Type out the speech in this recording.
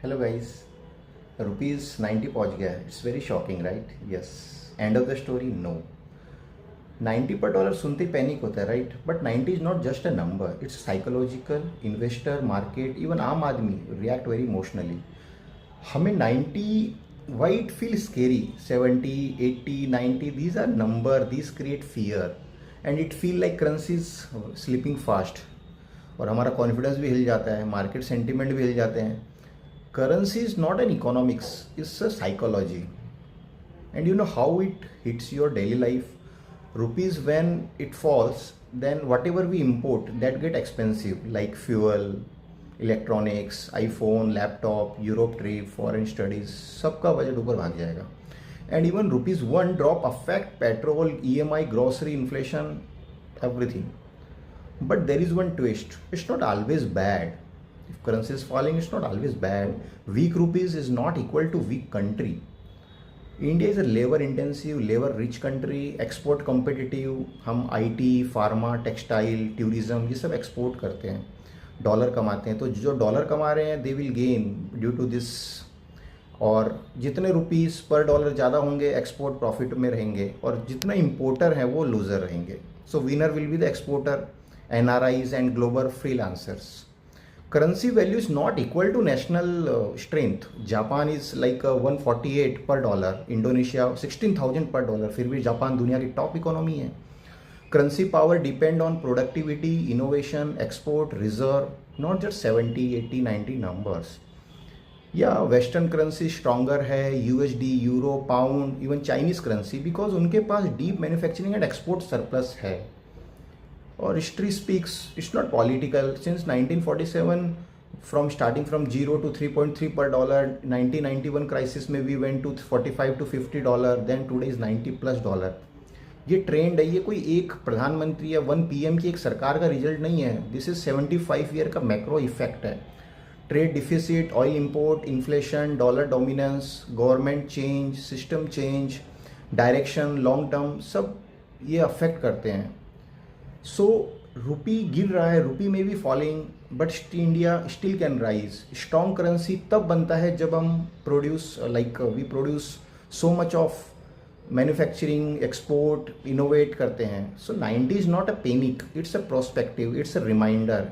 Hello guys. Rupees 90 पहुंच गया है। It's very shocking right? Yes. End of the story no. 90 पर dollar सुनते ही पैनिक होता है right, but 90 is not just a number, it's psychological. Investor, market, even आम आदमी रिएक्ट वेरी इमोशनली। हमें 90 why it feel scary, 70, 80, 90 these are number, these create fear and it feel like currencies slipping fast. और हमारा confidence भी हिल जाता है, market sentiment भी हिल जाते हैं। Currency is not an economics, it's a psychology. And you know how it hits your daily life? Rupees, when it falls, then whatever we import that get expensive, like fuel, electronics, iPhone, laptop, Europe trip, foreign studies, सबका budget ऊपर भाग जाएगा. And even rupees one drop affect petrol, EMI, grocery, inflation, everything. But there is one twist. It's not always bad. If currency is falling, it's not always bad. Weak rupees is not equal to weak country. India is a labor intensive, labor rich country, export competitive. हम IT, pharma, textile, tourism ये सब export करते हैं, dollar कमाते हैं. तो जो dollar कमा रहे हैं they will gain due to this. और जितने रुपीस पर डॉलर ज़्यादा होंगे एक्सपोर्ट प्रॉफिट में रहेंगे, और जितना इम्पोर्टर हैं वो लूज़र रहेंगे. So winner will be the exporter, NRIs and global freelancers. Currency value is not equal to national strength. Japan is like 148 per dollar, Indonesia 16,000 per dollar. फिर भी जापान दुनिया की टॉप इकोनॉमी है. Currency power depend on productivity, innovation, export, reserve, not just 70, 80, 90 numbers. या western currency stronger है, USD, euro, pound, even Chinese currency, because उनके पास deep manufacturing and export surplus है. और history speaks, it's not political. Since 1947, starting from 0 to 3.3 per dollar, 1991 crisis में we went to 45 to 50 dollar, then today is 90 plus dollar. ये trend है, ये कोई एक प्रधानमंत्री या 1 PM की एक सरकार का रिजल्ट नहीं है. दिस इज 75 ईयर का मैक्रो इफेक्ट है. Trade deficit, oil import, inflation, dollar dominance, government change, system change, direction, long term, सब ये अफेक्ट करते हैं. सो रुपी गिर रहा है, रुपी में भी falling, but India still can rise. Strong currency तब बनता है जब हम we produce so much of manufacturing, export, innovate करते हैं. So 90 is not a panic, it's a prospective, it's a reminder,